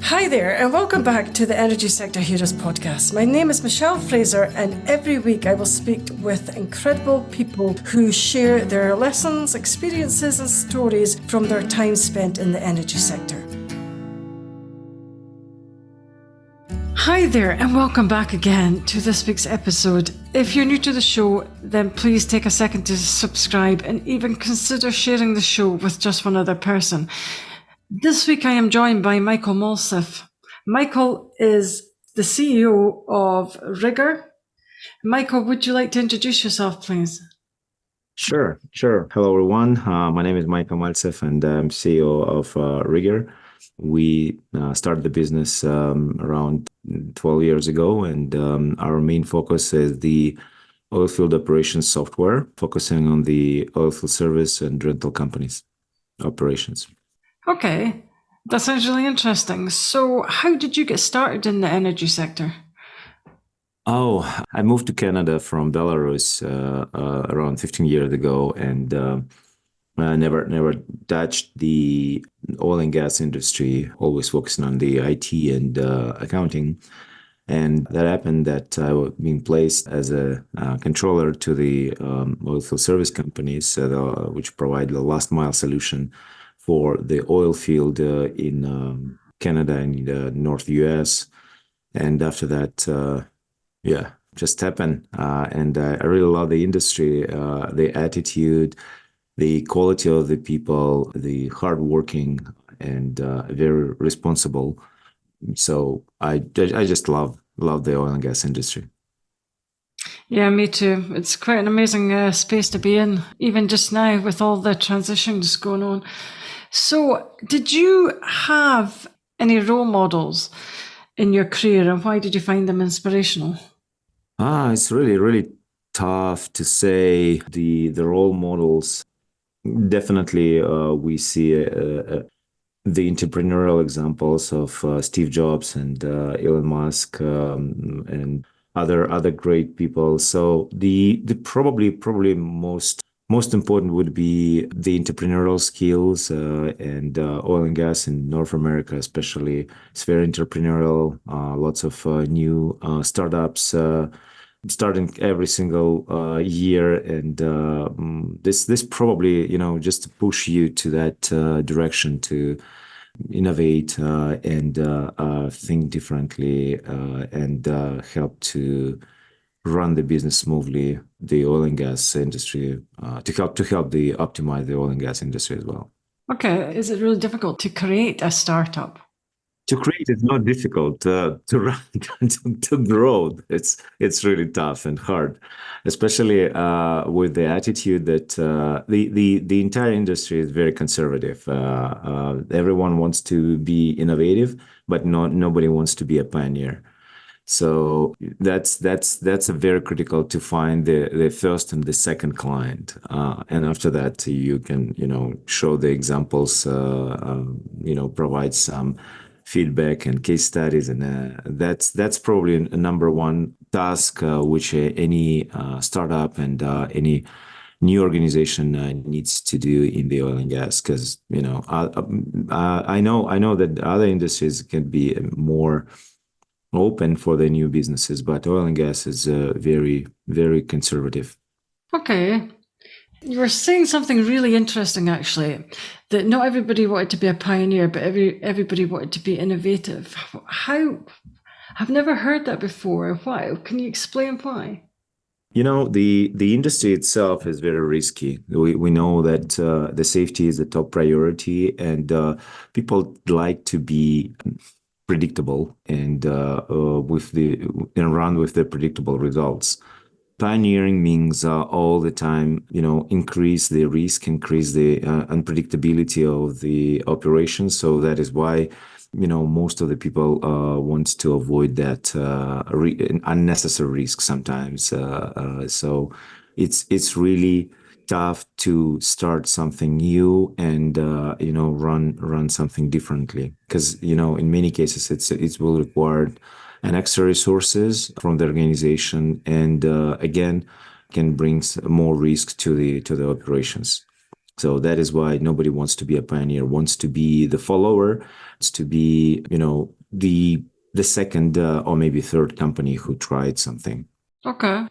Hi there, and welcome back to the Energy Sector Heroes podcast. My name is Michelle Fraser, and every week I will speak with incredible people who share their lessons, experiences, and stories from their time spent in the energy sector. Hi there, and welcome back again to this week's episode. If you're new to the show, then please take a second to subscribe and even consider sharing the show with just one other person. This week I am joined by Michael Maltsev. Michael is the CEO of RigER. Michael, would you like to introduce yourself, please? Sure. Hello, everyone. My name is Michael Maltsev, and I'm CEO of RigER. We started the business around 12 years ago, and our main focus is the oilfield operations software, focusing on the oilfield service and rental companies operations. Okay, that sounds really interesting. So how did you get started in the energy sector? Oh, I moved to Canada from Belarus around 15 years ago, and never touched the oil and gas industry, always focusing on the IT and accounting. And that happened that I was being placed as a controller to the oilfield service companies, which provide the last mile solution for the oil field in Canada and the North US. And after that, just happened. And I really love the industry, the attitude, the quality of the people, the hardworking and very responsible. So I just love the oil and gas industry. Yeah, me too. It's quite an amazing space to be in, even just now with all the transitions going on. So did you have any role models in your career, and why did you find them inspirational? It's really tough to say. The role models, definitely we see the entrepreneurial examples of Steve Jobs and Elon Musk and other great people. So the probably most important would be the entrepreneurial skills and oil and gas in North America, especially. It's very entrepreneurial. Lots of new startups starting every single year, and this probably just to push you to that direction to innovate and think differently and help to run the business smoothly, the oil and gas industry, to help optimize the oil and gas industry as well. Okay, is it really difficult to create a startup? To create is not difficult. To run, to grow, it's really tough and hard, especially with the attitude that the entire industry is very conservative. Everyone wants to be innovative, but nobody wants to be a pioneer. So that's a very critical to find the first and the second client, and after that you can show the examples, provide some feedback and case studies, and that's probably a number one task which any startup and any new organization needs to do in the oil and gas, because I know that other industries can be more open for the new businesses, but oil and gas is very, very conservative. Okay. You were saying something really interesting, actually, that not everybody wanted to be a pioneer, but everybody wanted to be innovative. I've never heard that before. Why? Can you explain why? The industry itself is very risky. We know that the safety is the top priority, and people like to be predictable and run with the predictable results. Pioneering means all the time, increase the risk, increase the unpredictability of the operations. So that is why, most of the people want to avoid that unnecessary risk sometimes. So it's really tough to start something new and run something differently, because in many cases it will require an extra resources from the organization, and again can bring more risk to the operations. So that is why nobody wants to be a pioneer, wants to be the follower, wants to be, the second or maybe third company who tried something. Okay.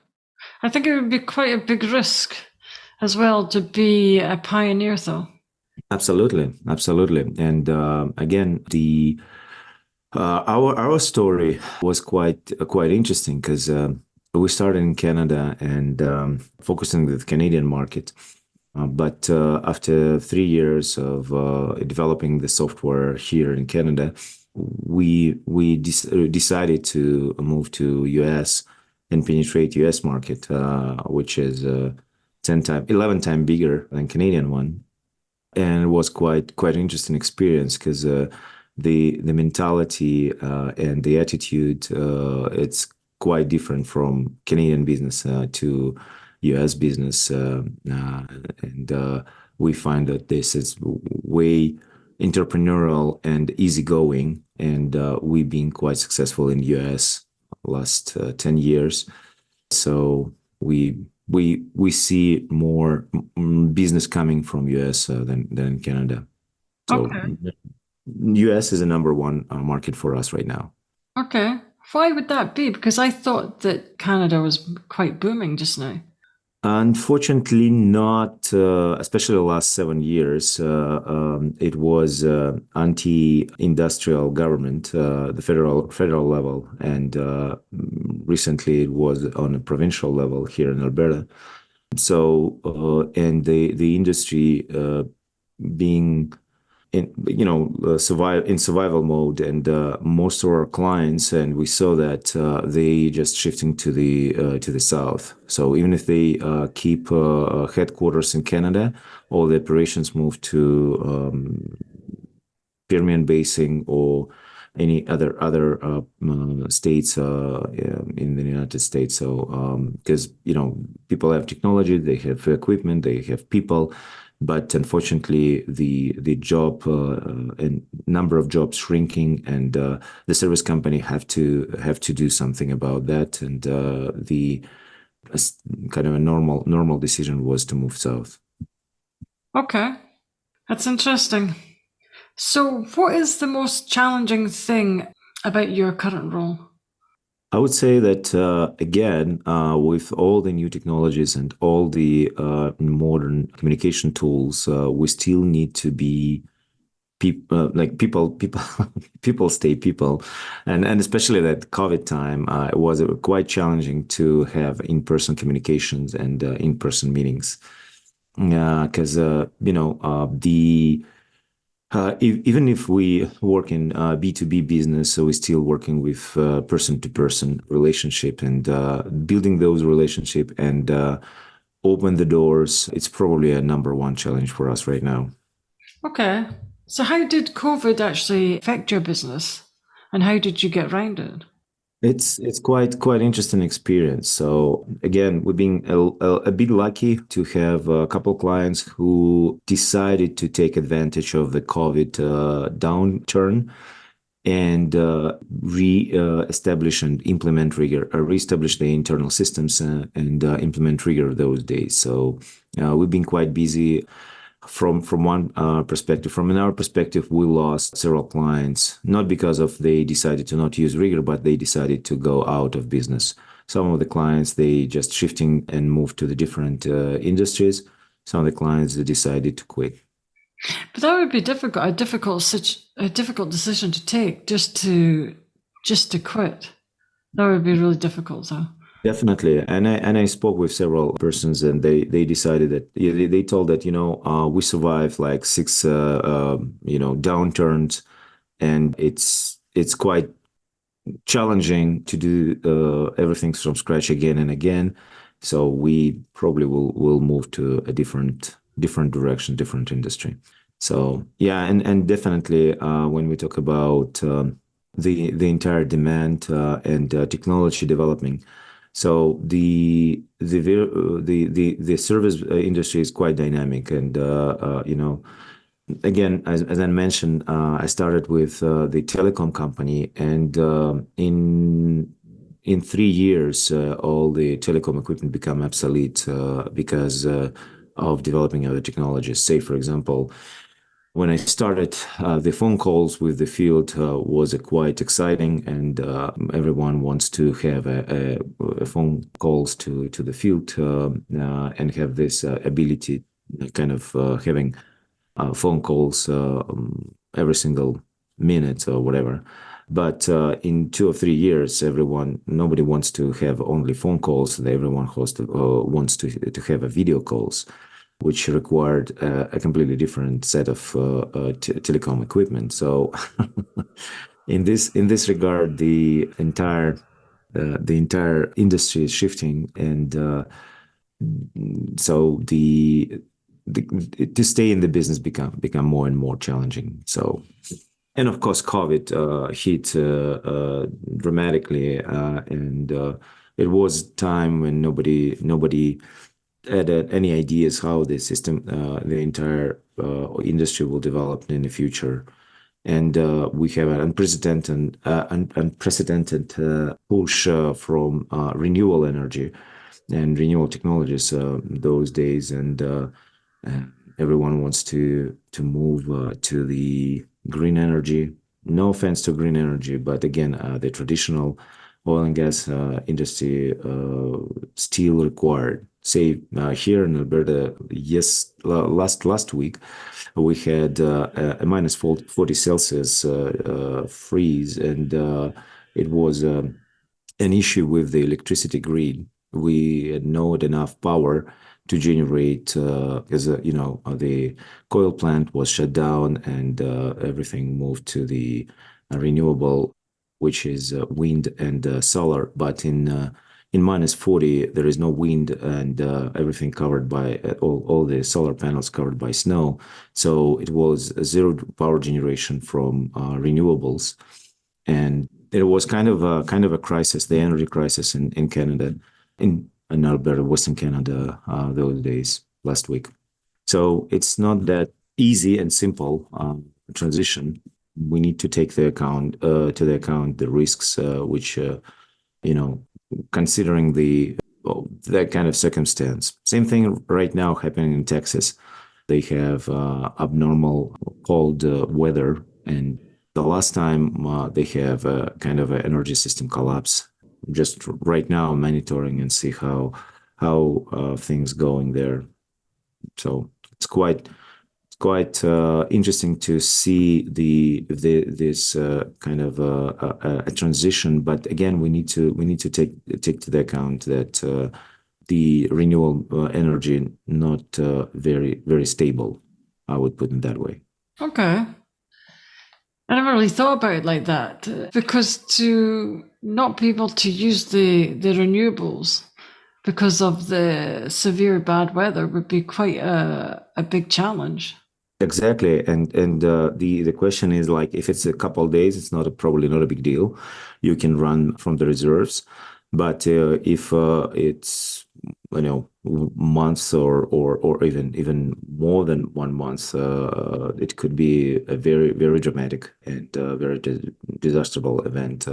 I think it would be quite a big risk as well to be a pioneer, though. Absolutely, absolutely. And again, the our story was quite interesting because we started in Canada and focusing the Canadian market. But after 3 years of developing the software here in Canada, we decided to move to US and penetrate US market, which is 11 times bigger than Canadian one, and it was quite interesting experience because the mentality and the attitude it's quite different from Canadian business to US business, and we find that this is way entrepreneurial and easygoing, and we've been quite successful in US last 10 years. So we see more business coming from US than Canada. So Okay. US is the number one market for us right now. Okay. Why would that be? Because I thought that Canada was quite booming just now. Unfortunately, not, especially the last 7 years. It was anti-industrial government, the federal level, and recently it was on a provincial level here in Alberta. So, and the industry being in survival mode, and most of our clients, and we saw that they just shifting to the south. So even if they keep headquarters in Canada, all the operations move to Permian Basin or any other states in the United States. So because people have technology, they have equipment, they have people, but unfortunately the job and number of jobs shrinking, and the service company have to do something about that. And the kind of a normal decision was to move south. Okay. That's interesting. So, what is the most challenging thing about your current role? I would say that again, with all the new technologies and all the modern communication tools, we still need to be people, people stay people, and especially that COVID time, it was quite challenging to have in-person communications and in-person meetings, because the even if we work in B2B business, so we're still working with person-to-person relationship, and building those relationship and open the doors. It's probably a number one challenge for us right now. Okay. So, how did COVID actually affect your business? And how did you get around it? It's quite interesting experience. So again, we've been a bit lucky to have a couple of clients who decided to take advantage of the COVID downturn and re-establish and implement RigER, re-establish the internal systems and implement RigER those days. So we've been quite busy from one perspective. From our perspective, we lost several clients, not because of they decided to not use RigER, but they decided to go out of business. Some of the clients, they just shifting and moved to the different industries. Some of the clients, they decided to quit. But that would be a difficult decision to take, just to quit. That would be really difficult, though. Definitely, and I spoke with several persons, and they decided that they told that we survived like six downturns, and it's quite challenging to do everything from scratch again and again. So we probably will move to a different direction, different industry. So yeah, and definitely when we talk about the entire demand and technology developing. So the service industry is quite dynamic, and again, as I mentioned, I started with the telecom company, and in 3 years, all the telecom equipment become obsolete because of developing other technologies. Say, for example, when I started, the phone calls with the field was quite exciting, and everyone wants to have a phone calls to the field and have this ability, kind of having phone calls every single minute or whatever. But in 2 or 3 years, nobody wants to have only phone calls. Everyone wants to have a video calls, which required a completely different set of telecom equipment. So, in this regard, the entire industry is shifting, and so the to stay in the business become more and more challenging. So, and of course, COVID hit dramatically, and it was time when nobody had any ideas how the entire industry will develop in the future. And we have an unprecedented push from renewable energy and renewable technologies those days, and everyone wants to move to the green energy. No offense to green energy, but again, the traditional oil and gas industry still required. Say here in Alberta, yes, last week we had a minus 40 Celsius freeze, and it was an issue with the electricity grid. We had not enough power to generate because the coal plant was shut down, and everything moved to the renewable, which is wind and solar. But in minus 40, there is no wind, and everything covered by all the solar panels covered by snow. So it was a zero power generation from renewables, and there was kind of a crisis, the energy crisis in Canada, in Alberta, Western Canada, those days last week. So it's not that easy and simple transition. We need to take to the account the risks, which considering that kind of circumstance. Same thing right now happening in Texas. They have abnormal cold weather, and the last time they have a kind of an energy system collapse. Just right now, monitoring and see how things going there. So it's quite interesting to see this kind of a transition. But again, we need to take to the account that the renewable energy not very very stable. I would put it that way. Okay. I never really thought about it like that, because to not be able to use the renewables because of the severe bad weather would be quite a big challenge. Exactly, and the question is, like, if it's a couple of days, it's probably not a big deal. You can run from the reserves, but if it's months or even more than 1 month, it could be a very very dramatic and very disastrous event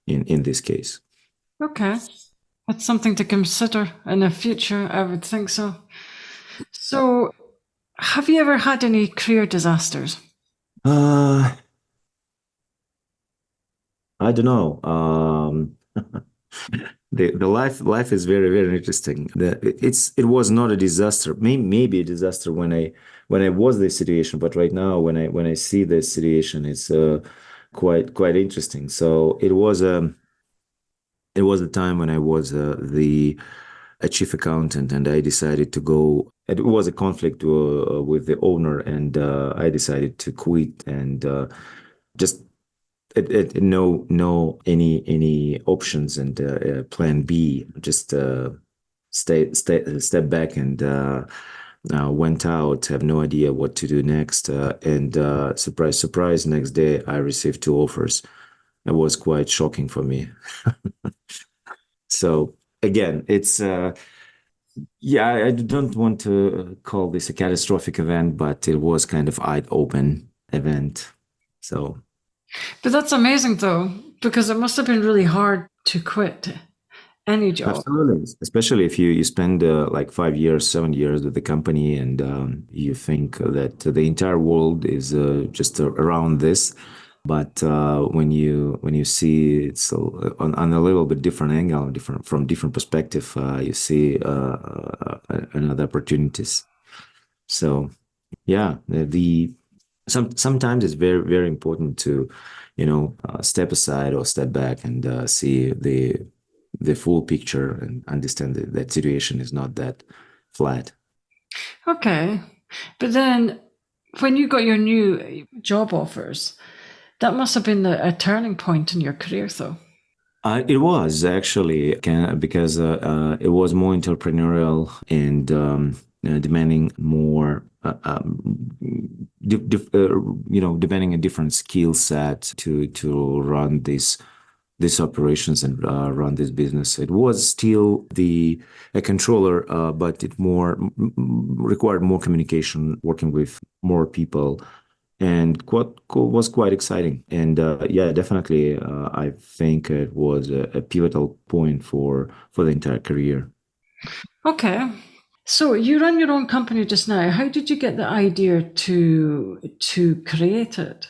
in this case. Okay. That's something to consider in the future, I would think so. So, have you ever had any career disasters? I don't know. The life is very very interesting. It was not a disaster. Maybe a disaster when I was this situation, but right now when I see this situation, it's quite interesting. So it was a time when I was a chief accountant, and I decided to go. It was a conflict with the owner, and I decided to quit and just no any options, and plan B. Just step back, and went out. Have no idea what to do next, and surprise surprise, next day I received 2 offers. It was quite shocking for me. So again, it's yeah, I don't want to call this a catastrophic event, but it was kind of eye-open event. So But that's amazing, though, because it must have been really hard to quit any job. Absolutely, especially if you spend like 5 years, 7 years with the company, and you think that the entire world is just around this. But when you see it's on a little bit different angle, different from different perspective, you see another opportunities. So yeah, sometimes it's very very important to, step aside or step back and see the full picture and understand that situation is not that flat. Okay. But then when you got your new job offers, that must have been a turning point in your career, though. It was actually because it was more entrepreneurial and demanding more, demanding a different skill set to run these operations and run this business. It was still a controller, but it required more communication, working with more people, and was quite exciting. And yeah, definitely, I think it was a pivotal point for the entire career. Okay. So you run your own company just now. How did you get the idea to create it?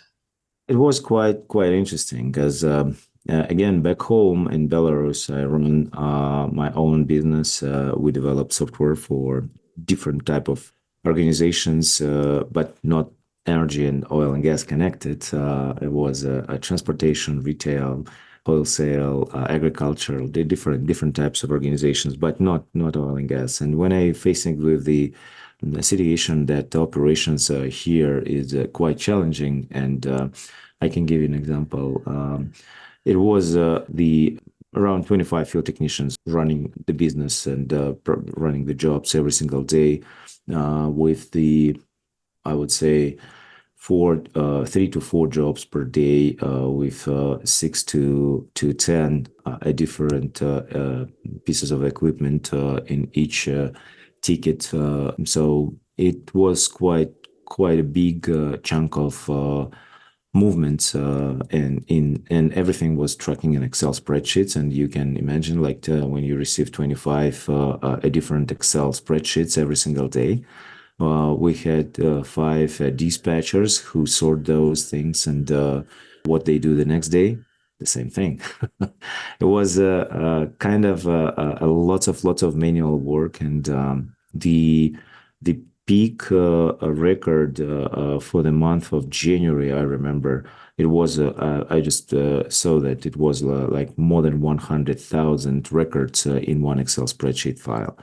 It was quite interesting because again, back home in Belarus, I run my own business. We develop software for different type of organizations, but not energy and oil and gas connected. It was a transportation, retail, wholesale, agricultural, the different types of organizations, but not oil and gas. And when I facing with the situation that operations here is quite challenging, and I can give you an example. It was the around 25 field technicians running the business and running the jobs every single day, with I would say, 3 to 4 jobs per day, with 6 to 10 different pieces of equipment in each ticket. So it was quite a big chunk of movements, and everything was tracking in Excel spreadsheets. And you can imagine, like, when you receive 25 different Excel spreadsheets every single day. We had 5 dispatchers who sort those things, and what they do the next day, the same thing. It was kind of lots of manual work, and the peak record for the month of January, I remember it was I just saw that it was like more than 100,000 records in one Excel spreadsheet file.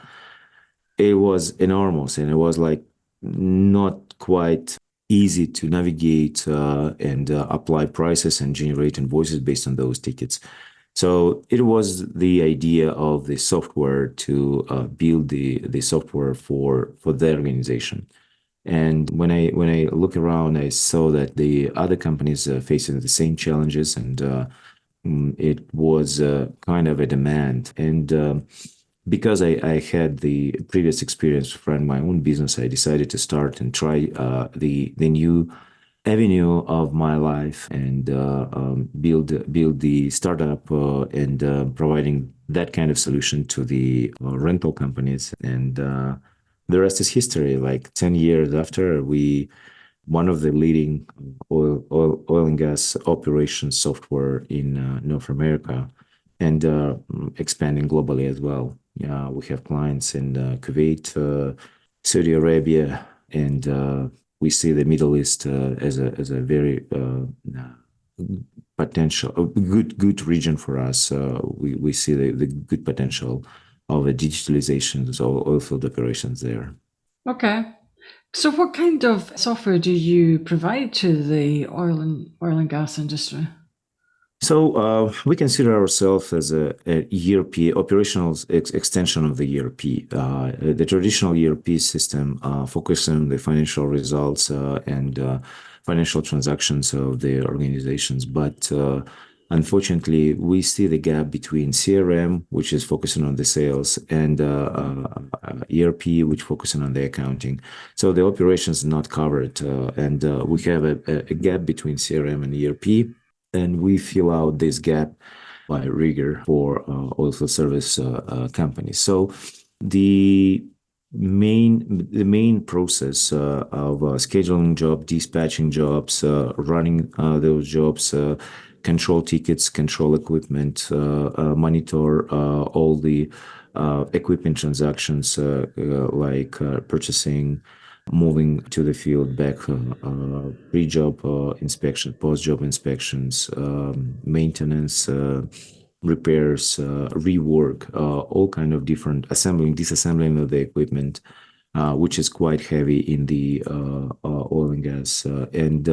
It was enormous, and it was like not quite easy to navigate and apply prices and generate invoices based on those tickets. So it was the idea of the software to build the software for their organization. And when I look around, I saw that the other companies are facing the same challenges, and it was kind of a demand. And because I had the previous experience running my own business, I decided to start and try the new avenue of my life, and build the startup, and providing that kind of solution to the rental companies. And the rest is history. Like 10 years after, one of the leading oil and gas operations software in North America, and expanding globally as well. Yeah, we have clients in Kuwait, Saudi Arabia, and we see the Middle East as a very potential, a good region for us. We see the good potential of a digitalization of oil field operations there. Okay. So what kind of software do you provide to the oil and gas industry? So we consider ourselves as a ERP operational extension of the ERP. The traditional ERP system focuses on the financial results and financial transactions of the organizations, but unfortunately, we see the gap between CRM, which is focusing on the sales, and ERP, which focusing on the accounting. So the operations are not covered, and we have a gap between CRM and ERP, and we fill out this gap by RigER for oilfield service companies. So the main process of scheduling job, dispatching jobs, running those jobs, control tickets, control equipment, monitor all the equipment transactions like purchasing, moving to the field, back pre-job inspection, post-job inspections, maintenance, repairs, rework, all kind of different assembling, disassembling of the equipment, which is quite heavy in the oil and gas, and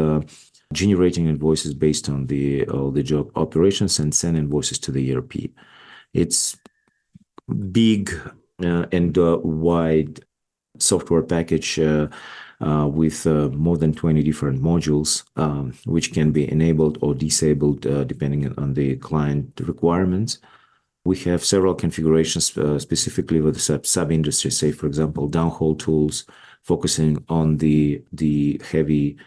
generating invoices based on the job operations and send invoices to the ERP. It's big and wide software package with more than 20 different modules, which can be enabled or disabled depending on the client requirements. We have several configurations specifically with the sub-industry, say, for example, downhole tools, focusing on the heavy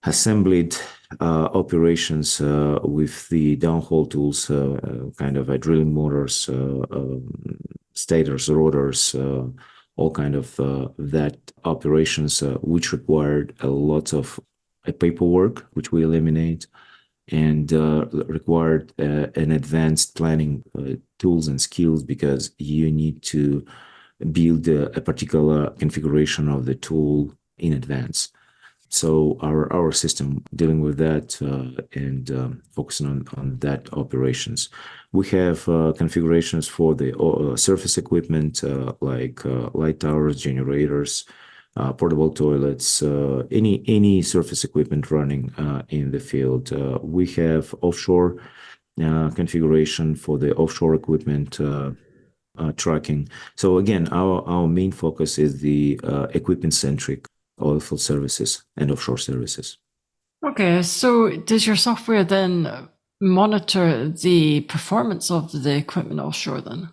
assembled operations with the downhole tools, kind of drilling motors, stators, rotors, all kind of that operations, which required a lot of paperwork, which we eliminate, and required an advanced planning tools and skills, because you need to build a particular configuration of the tool in advance. So our system dealing with that and focusing on that operations. We have configurations for the surface equipment like light towers, generators, portable toilets, any surface equipment running in the field. We have offshore configuration for the offshore equipment tracking. So again, our main focus is the equipment-centric oilfield services and offshore services. Okay, so does your software then monitor the performance of the equipment offshore then?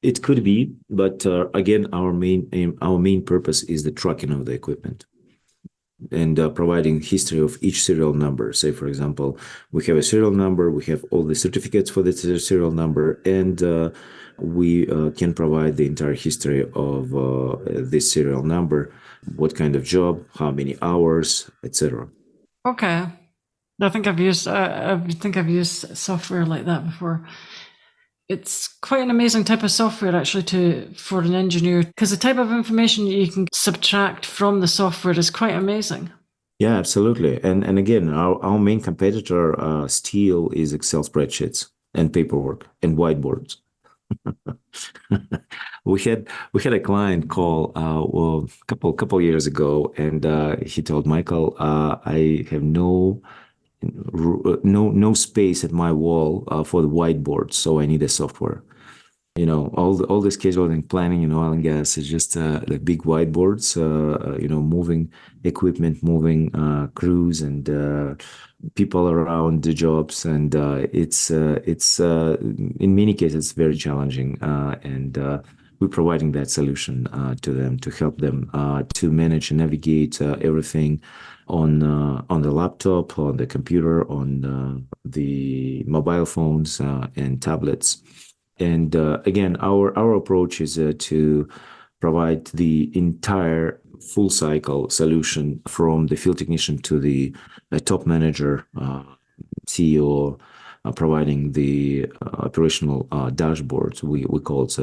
It could be, but again, our main purpose is the tracking of the equipment and providing history of each serial number. Say, for example, we have a serial number, we have all the certificates for the serial number, and we can provide the entire history of this serial number, what kind of job, how many hours, etc. Okay, I think I've used software like that before. It's quite an amazing type of software actually for an engineer, because the type of information you can subtract from the software is quite amazing. Yeah, absolutely. And again, our main competitor still is Excel spreadsheets and paperwork and whiteboards. we had a client call well, couple years ago, and he told Michael, I have no space at my wall for the whiteboard, so I need a software. You know, all the scheduling, planning in oil and gas is just the big whiteboards. You know, moving equipment, moving crews and people around the jobs, and it's in many cases very challenging. And we're providing that solution to them to help them to manage and navigate everything on the laptop, on the computer, on the mobile phones and tablets. And again, our approach is to provide the entire full cycle solution from the field technician to the top manager, CEO, providing the operational dashboards. We call it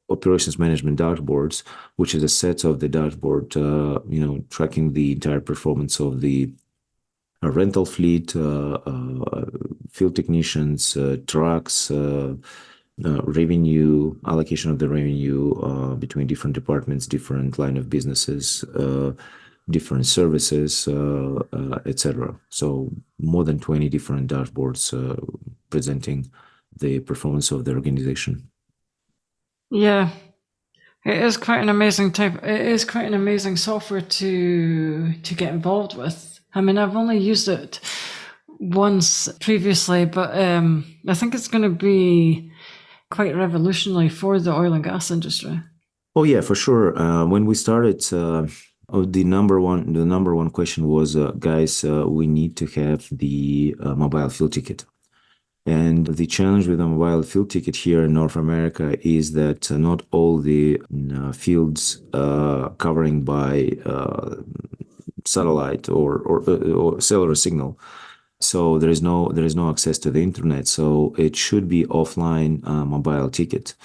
operations management dashboards, which is a set of the dashboard, you know, tracking the entire performance of the rental fleet, field technicians, trucks, revenue, allocation of the revenue between different departments, different line of businesses, different services, etc. So more than 20 different dashboards presenting the performance of the organization. Yeah, it is quite an amazing software to get involved with. I mean, I've only used it once previously, but I think it's going to be quite revolutionary for the oil and gas industry. Oh yeah, for sure. When we started, the number one question was, guys, we need to have the mobile field ticket. And the challenge with a mobile field ticket here in North America is that not all the fields covering by satellite or cellular signal. So there is no access to the internet. So it should be offline mobile ticket.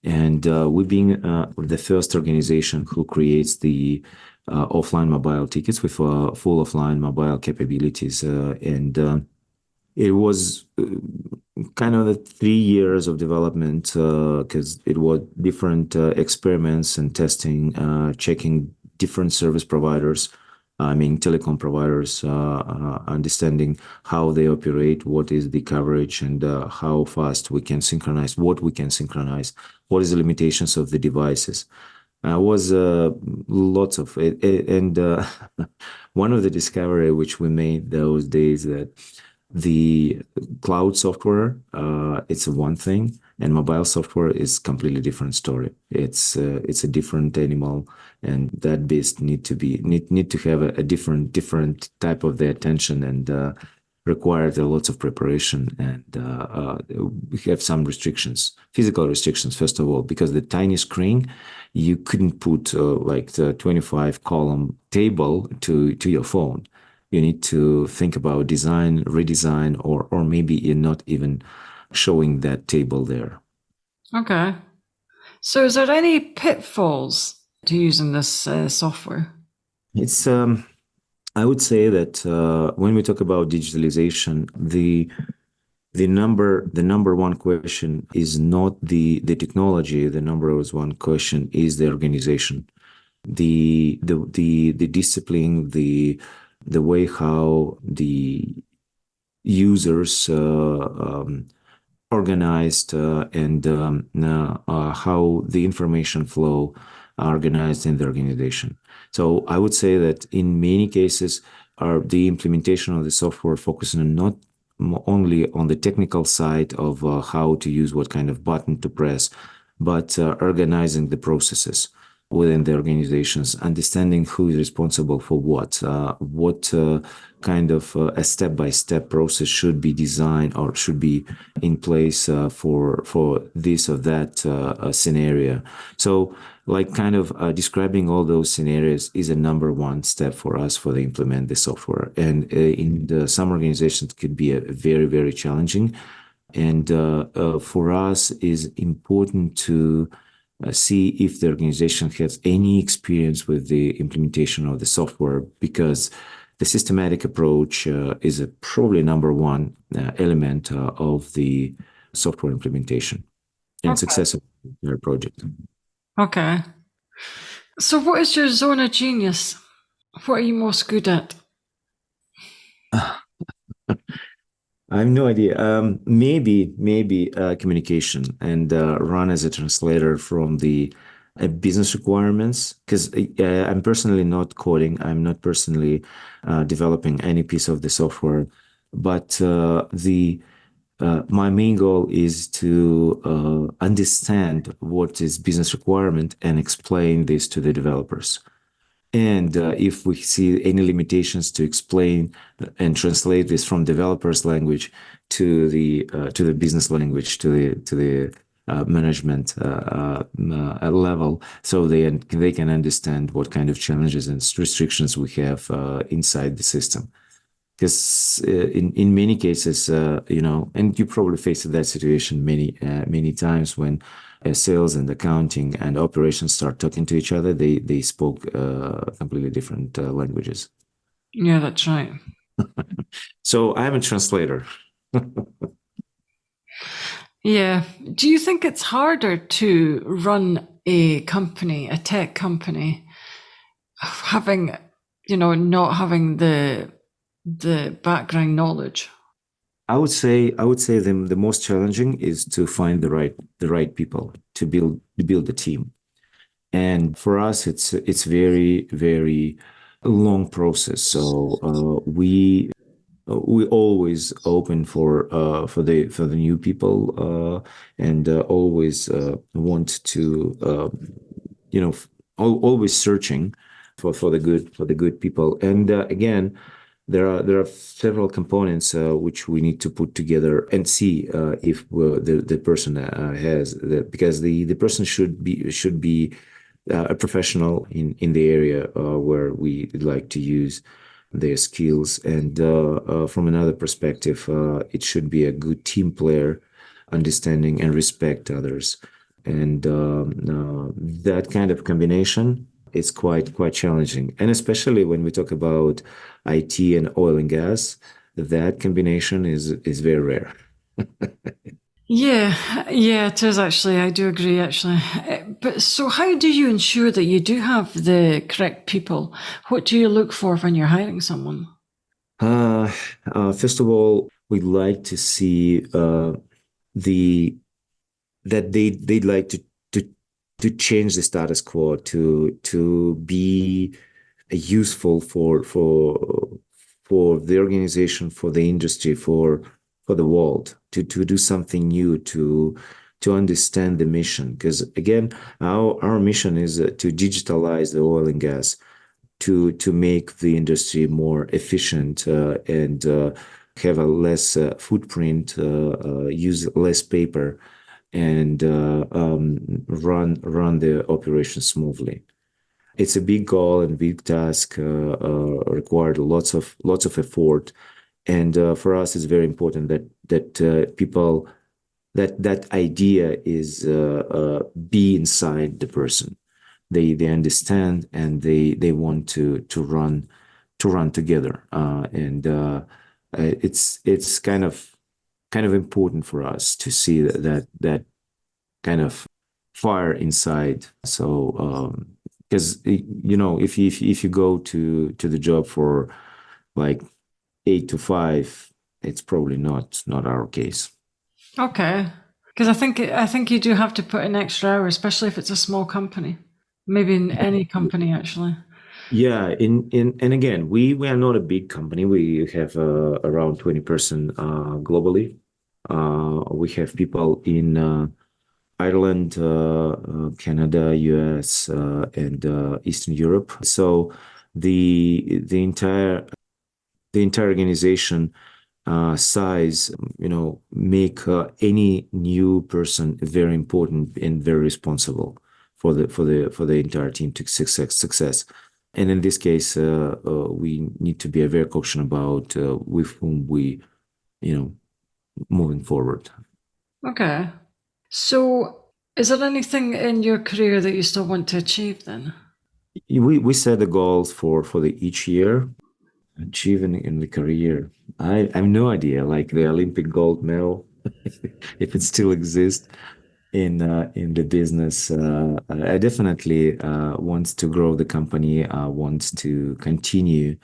And we being the first organization who creates the offline mobile tickets with full offline mobile capabilities. And it was kind of the 3 years of development because it was different experiments and testing, checking different service providers. I mean, telecom providers, understanding how they operate, what is the coverage, and how fast we can synchronize, what we can synchronize, what is the limitations of the devices. Was lots of it, and one of the discovery which we made those days that the cloud software, it's one thing, and mobile software is completely different story. It's a different animal, and that beast need to have a different type of the attention and required lots of preparation, and we have some restrictions, physical restrictions first of all, because the tiny screen, you couldn't put like the 25 column table to your phone. You need to think about design, redesign, or maybe you're not even showing that table there. Okay. So is there any pitfalls to using this software? It's I would say that when we talk about digitalization, the number one question is not the technology. The number one question is the organization, the discipline, the way how the users organized and how the information flow organized in the organization. So I would say that in many cases, the implementation of the software focuses not only on the technical side of how to use what kind of button to press, but organizing the processes within the organizations, understanding who is responsible for what kind of a step-by-step process should be designed or should be in place for this or that scenario. So, like kind of describing all those scenarios is a number one step for us for the implement the software. And some organizations it could be a very, very challenging. And for us is important to see if the organization has any experience with the implementation of the software, because the systematic approach is probably number one element of the software implementation and success of their project. Okay. So what is your zone of genius? What are you most good at? I have no idea. Maybe communication and run as a translator from the business requirements. Because I'm personally not coding. I'm not personally developing any piece of the software. But the my main goal is to understand what is business requirement and explain this to the developers. And if we see any limitations, to explain and translate this from developers' language to the business language, to the management level, so they can understand what kind of challenges and restrictions we have inside the system. Because in many cases, and you probably faced that situation many times when sales and accounting and operations start talking to each other, they spoke completely different languages. Yeah, that's right. So I'm a translator. Yeah. Do you think it's harder to run a company, a tech company, having, not having the background knowledge? I would say the most challenging is to find the right people to build the team. And for us, it's very, very long process. So we always open for the new people and always want to always searching for the good people. And again, there are several components which we need to put together and see if the person has that, because the person should be a professional in the area where we like to use their skills, and from another perspective, it should be a good team player, understanding and respect others, and that kind of combination is quite challenging, and especially when we talk about IT and oil and gas, that combination is very rare. Yeah, it is actually. I do agree, actually. But so, how do you ensure that you do have the correct people? What do you look for when you're hiring someone? Uh, First of all, we like to see the that they'd like to to change the status quo, to be useful for the organization, for the industry, for the world, to do something new, to understand the mission. Because again, our mission is to digitalize the oil and gas, to make the industry more efficient, and have a less footprint, use less paper, and run the operation smoothly. It's a big goal and big task, required lots of effort, and for us, it's very important that people that idea is be inside the person. They understand, and they want to run together, and it's kind of important for us to see that kind of fire inside. So because if you go to the job for like 8 to 5, it's probably not our case. Okay, because I think you do have to put in extra hours, especially if it's a small company. Maybe in any company, actually. Yeah, in and again, we are not a big company. We have around 20% globally. We have people in Ireland, Canada, US, and Eastern Europe. So the entire organization size, make any new person very important and very responsible for the entire team to success. And in this case, we need to be very cautious about with whom we, you know, moving forward. Okay. So, is there anything in your career that you still want to achieve then? We set the goals for the each year, achieving in the career. I have no idea, like the Olympic gold medal, if it still exists in the business. I definitely wants to grow the company, wants to continue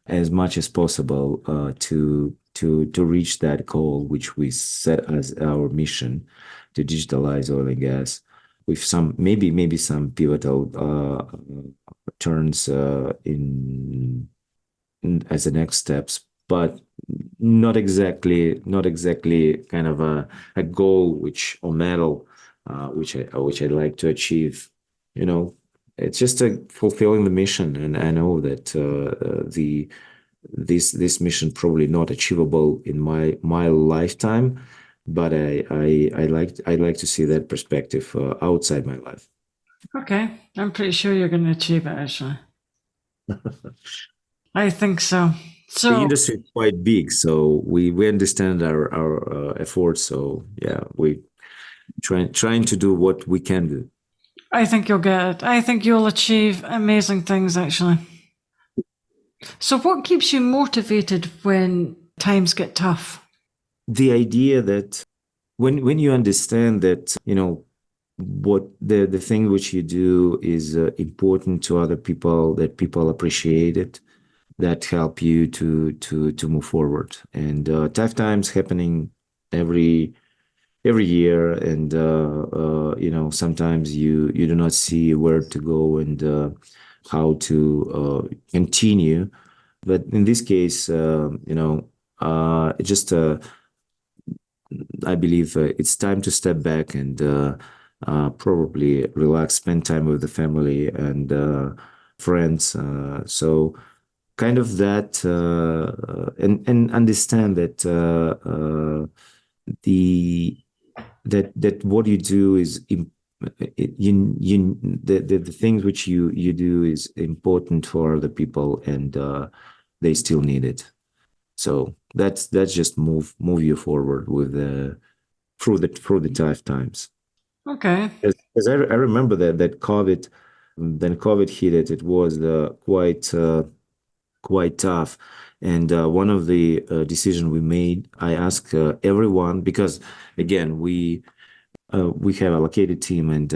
as much as possible to reach that goal, which we set as our mission, to digitalize oil and gas, with some maybe some pivotal turns as the next steps, but not exactly kind of a goal which or medal which I'd like to achieve. You know, it's just a fulfilling the mission, and I know that the this mission probably not achievable in my lifetime, but I like to see that perspective outside my life. Okay, I'm pretty sure you're going to achieve it, actually. I think so. The So, industry is quite big, so we understand our efforts. So yeah, we trying to do what we can do. I think you'll get it. I think you'll achieve amazing things, actually. So, what keeps you motivated when times get tough? The idea that when you understand that, what the thing which you do is important to other people, that people appreciate it, that help you to move forward. And tough times happening every year, and sometimes you do not see where to go, and how to continue. But in this case, just I believe it's time to step back, and probably relax, spend time with the family and friends. So kind of that, and understand that that what you do is the things which you do is important for other people, and they still need it. So that's just move you forward with through the tough times. Okay. Because I remember that COVID, then COVID hit it. It was quite tough. And one of the decisions we made, I asked everyone, because again, we have allocated team, and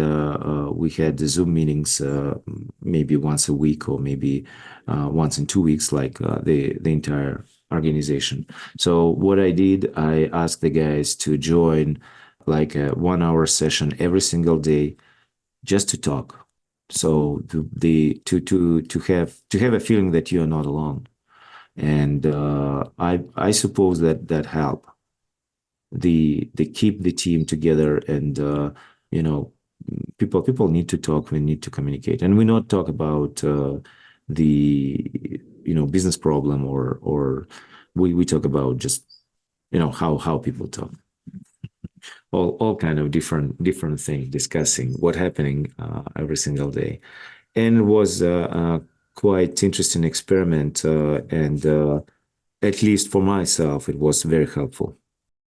we had the Zoom meetings maybe once a week, or maybe once in 2 weeks, like the entire organization. So what I did, I asked the guys to join like a 1 hour session every single day, just to talk. So to have a feeling that you are not alone. And I suppose that help they keep the team together. And you know, people need to talk, we need to communicate, and we not talk about the business problem, or we talk about just how people talk, all kind of different things, discussing what happening every single day. And it was quite interesting experiment, and at least for myself, it was very helpful.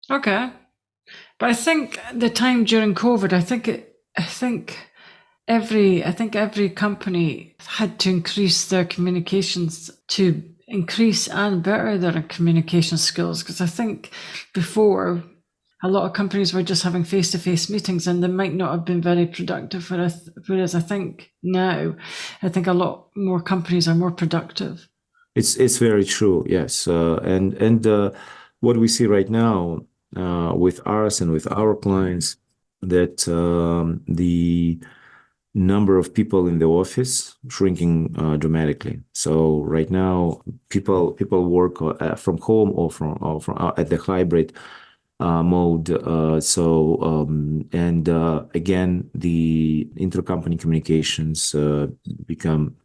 Okay. But I think the time during COVID, I think every company had to increase their communications, to increase and better their communication skills. Because I think before, a lot of companies were just having face-to-face meetings, and they might not have been very productive. Whereas I think now, I think a lot more companies are more productive. It's very true, yes. And what we see right now with us and with our clients, that the number of people in the office shrinking dramatically. So right now, people work from home, or from at the hybrid mode. And again, the intercompany communications become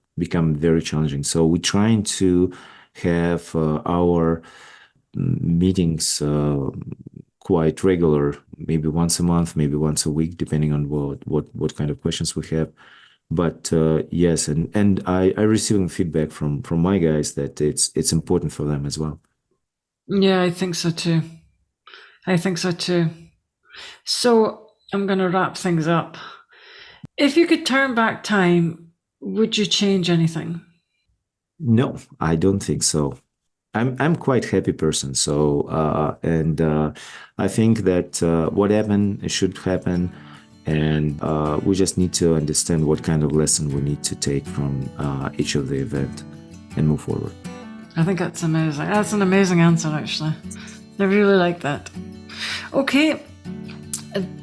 very challenging. So we're trying to have our meetings quite regular, maybe once a month, maybe once a week, depending on what kind of questions we have. But yes, and I receiving feedback from my guys that it's important for them as well. Yeah, I think so too. So I'm going to wrap things up. If you could turn back time, would you change anything? No, I don't think so. I'm quite happy person. So and I think that what happened, it should happen, and we just need to understand what kind of lesson we need to take from each of the event and move forward. I think that's amazing. That's an amazing answer, actually. I really like that. Okay,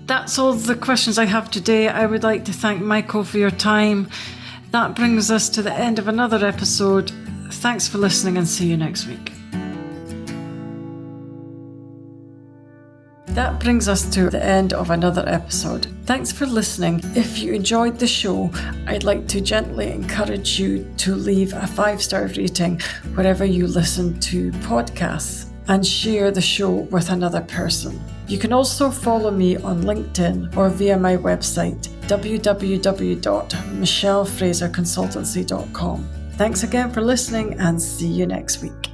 that's all the questions I have today. I would like to thank Michael for your time. That brings us to the end of another episode. Thanks for listening, and see you next week. That brings us to the end of another episode. Thanks for listening. If you enjoyed the show, I'd like to gently encourage you to leave a 5-star rating wherever you listen to podcasts, and share the show with another person. You can also follow me on LinkedIn or via my website, www.michellefraserconsultancy.com. Thanks again for listening, and see you next week.